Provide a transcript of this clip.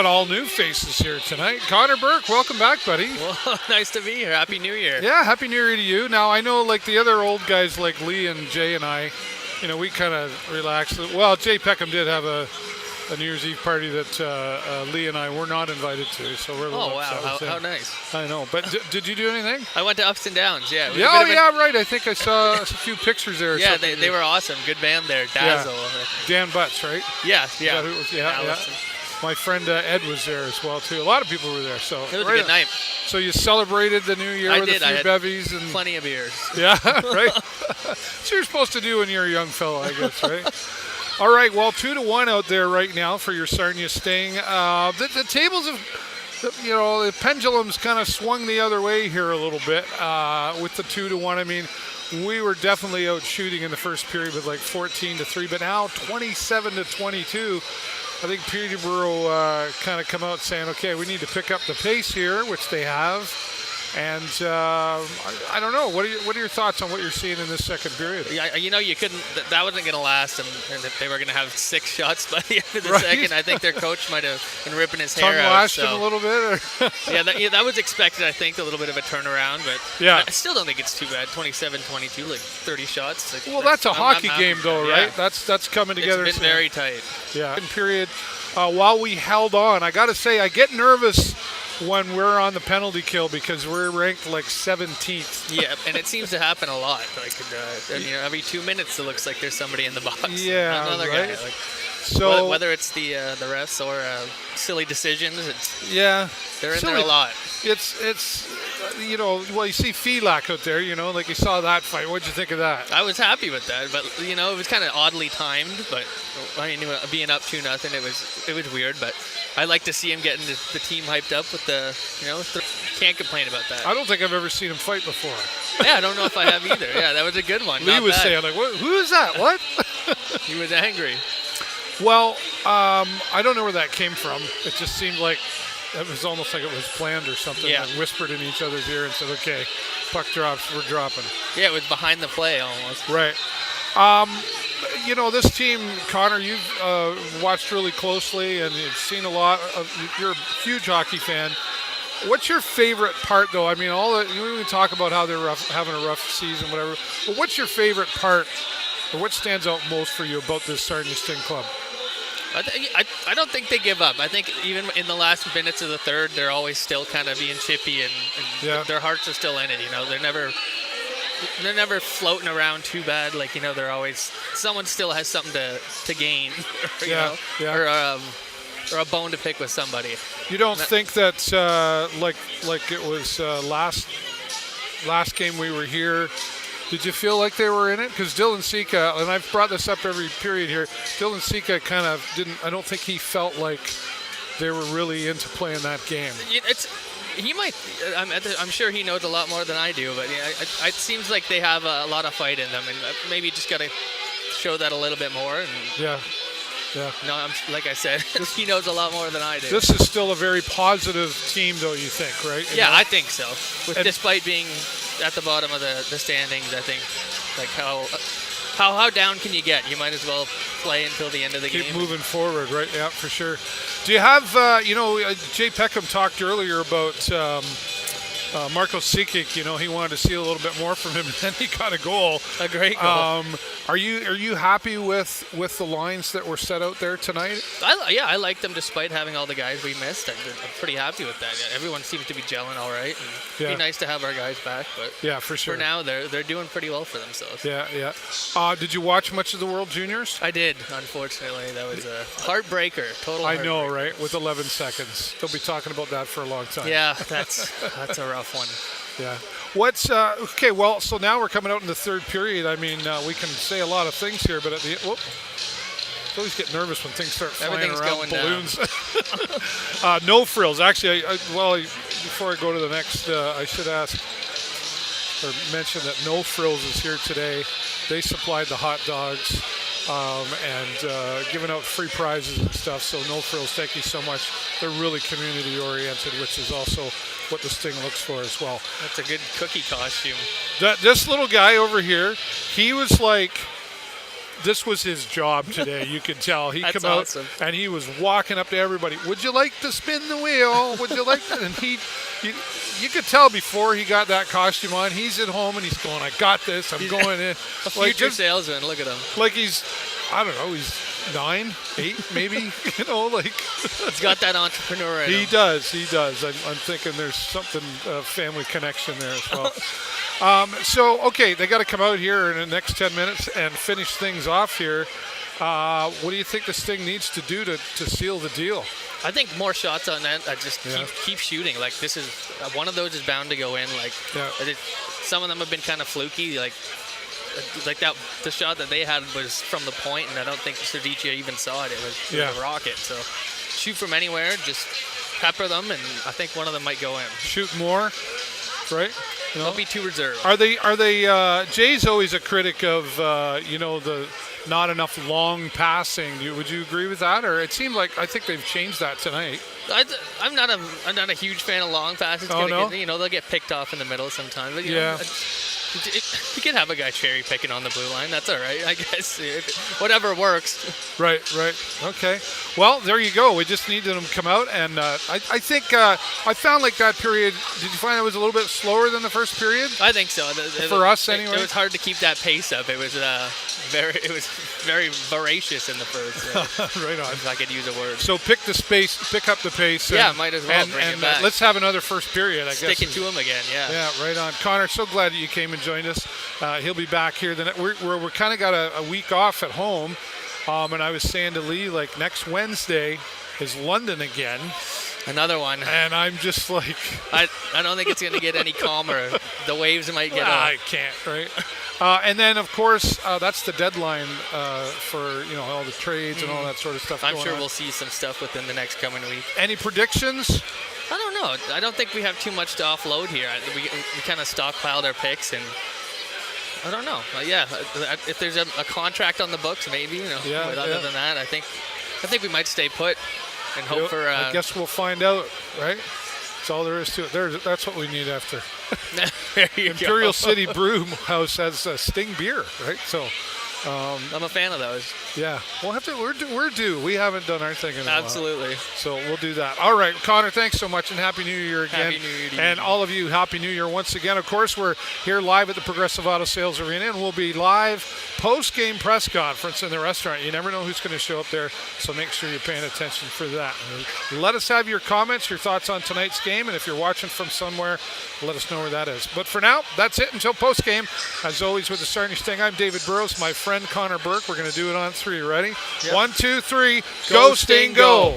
got all new faces here tonight. Connor Burke, welcome back, buddy. Well, nice to be here. Happy New Year. Yeah, Happy New Year to you. Now, I know like the other old guys like Lee and Jay and I, we kind of relaxed. Well, Jay Peckham did have a New Year's Eve party that Lee and I were not invited to, so we're a little upset with how him. Nice. I know, but did you do anything? I went to Ups and Downs, yeah. Right. I think I saw a few pictures there. Yeah, they were awesome. Good band there, Dazzle. Yeah. Dan Butts, right? Yeah. Yeah. My friend Ed was there as well, too. A lot of people were there. So it was a good night. So you celebrated the new year with a few bevies and plenty of beers. Yeah, right. That's what you're supposed to do when you're a young fellow, I guess, right? All right, well, 2-1 out there right now for your Sarnia Sting. The tables have, the pendulum's kind of swung the other way here a little bit with the 2-1. I mean, we were definitely out shooting in the first period with like 14-3, but now 27-22. I think Peterborough kind of come out saying, okay, we need to pick up the pace here, which they have. And I don't know. What are your thoughts on what you're seeing in this second period? Yeah, you couldn't. That wasn't going to last, and if they were going to have 6 shots by the end of the second, I think their coach might have been ripping his hair out. Lashed him a little bit. Or that was expected. I think a little bit of a turnaround, but yeah, I still don't think it's too bad. 27-22, like 30 shots. Well, that's a hockey game, though, right? Yeah. That's coming together. It's been very tight. Yeah. In period, while we held on, I got to say, I get nervous when we're on the penalty kill because we're ranked like 17th. Yeah, and it seems to happen a lot. Like, every 2 minutes it looks like there's somebody in the box. Yeah, another right? guy. Like, so whether it's the refs or silly decisions, they're in silly. there a lot. It's you see Felak out there, like you saw that fight. What'd you think of that? I was happy with that, but it was kind of oddly timed. But I mean, being up 2-0, it was weird. But I like to see him getting the team hyped up with the, can't complain about that. I don't think I've ever seen him fight before. Yeah, I don't know if I have either. Yeah, that was a good one. Lee was saying, like, who is that? What? He was angry. Well, I don't know where that came from. It just seemed like it was almost like it was planned or something. Yeah. Like whispered in each other's ear and said, okay, puck drops, we're dropping. Yeah, it was behind the play almost. Right. This team, Connor, you've watched really closely and you've seen a lot of, you're a huge hockey fan. What's your favorite part, though? I mean, we talk about how they're having a rough season, whatever. But what's your favorite part, or what stands out most for you about this Sarnia Sting club? I don't think they give up. I think even in the last minutes of the third, they're always still kind of being chippy, and their hearts are still in it. They're never floating around too bad. Like, they're always, someone still has something to gain, or a bone to pick with somebody. You don't think that like it was last game we were here? Did you feel like they were in it? Because Dylan Sika, and I've brought this up every period here, Dylan Sika kind of didn't, I don't think he felt like they were really into playing that game. He might, I'm sure he knows a lot more than I do, but it seems like they have a lot of fight in them, and maybe just got to show that a little bit more. And yeah. No, like I said, he knows a lot more than I do. This is still a very positive team, though, you think, right? I think so. Despite being at the bottom of the standings, I think, like how down can you get? You might as well play until the end of the game. Keep moving forward, right? Yeah, for sure. Do you have, Jay Peckham talked earlier about Marco Sikic, he wanted to see a little bit more from him, and then he got a goal. A great goal. Are you happy with the lines that were set out there tonight? I like them despite having all the guys we missed. I'm pretty happy with that. Everyone seems to be gelling all right. And it'd be nice to have our guys back, but for sure. For now, they're doing pretty well for themselves. Yeah. Did you watch much of the World Juniors? I did, unfortunately. That was a heartbreaker, total I heartbreaker. know, right? With 11 seconds. They'll be talking about that for a long time. Yeah, that's a rough one. Yeah. What's okay? Well, so now we're coming out in the third period. I mean, we can say a lot of things here, but at the I always get nervous when things start flying around balloons. No frills. Actually, before I go to the next, I should ask or mention that No Frills is here today. They supplied the hot dogs and giving out free prizes and stuff. So No Frills, thank you so much. They're really community oriented, which is also what the Sting looks for as well. That's a good cookie costume. This little guy over here, he was like this was his job today. You could tell. He That's came out awesome. and he was walking up to everybody. Would you like to spin the wheel? Would you like that? And you could tell before he got that costume on, he's at home and he's going, I got this. I'm going in. A future salesman. Look at him. Like he's, I don't know, he's 9, 8 maybe. He's got that entrepreneur in him. He does. I'm thinking there's something, family connection there as well. Okay, they got to come out here in the next 10 minutes and finish things off here. What do you think this thing needs to do to seal the deal? I think more shots on net. Just keep shooting. Like this is one of those is bound to go in. Like some of them have been kind of fluky. Like that the shot that they had was from the point, and I don't think Serdicia even saw it. It was a rocket. So shoot from anywhere. Just pepper them, and I think one of them might go in. Shoot more, right? Don't be too reserved. Are they? Jay's always a critic of the not enough long passing. Would you agree with that? Or it seemed like I think they've changed that tonight. I'm not a huge fan of long passes. They'll get picked off in the middle sometimes. But, you can have a guy cherry picking on the blue line. That's all right, I guess. Whatever works. Right. Okay. Well, there you go. We just needed them to come out, and I think I found like that period. Did you find it was a little bit slower than the first period? I think so. For us, anyway. It was hard to keep that pace up. It was very voracious in the first. Right on. If I could use a word. So pick up the pace. Might as well bring it back. Let's have another first period. I guess. Stick it to him again. Yeah. Yeah. Right on. Connor, so glad that you came and joined us. He'll be back here. We're kind of got a week off at home, and I was saying to Lee, like next Wednesday is London again. Another one. And I'm just like, I don't think it's going to get any calmer. The waves might get. I can't. Right. And then of course that's the deadline for all the trades and all that sort of stuff. I'm sure we'll see some stuff within the next coming week. Any predictions? I don't know. I don't think we have too much to offload here. We kind of stockpiled our picks, and I don't know. If there's a contract on the books, maybe. But other than that, I think we might stay put and hope for. I guess we'll find out, right? That's all there is to it. That's what we need after. Imperial City Brew House has Sting beer, right? So. I'm a fan of those. Yeah, we'll have to. We're due. We haven't done our thing in a while. Absolutely. So we'll do that. All right, Connor. Thanks so much, and Happy New Year again. Happy New Year to you. And all of you, Happy New Year once again. Of course, we're here live at the Progressive Auto Sales Arena, and we'll be live post-game press conference in the restaurant. You never know who's going to show up there, so make sure you're paying attention for that. And let us have your comments, your thoughts on tonight's game, and if you're watching from somewhere, let us know where that is. But for now, that's it until post-game. As always, with the Sarnia Sting, I'm David Burrows, my friend Connor Burke. We're going to do it on 3. Ready? Yep. 1, 2, 3. Go Sting, go!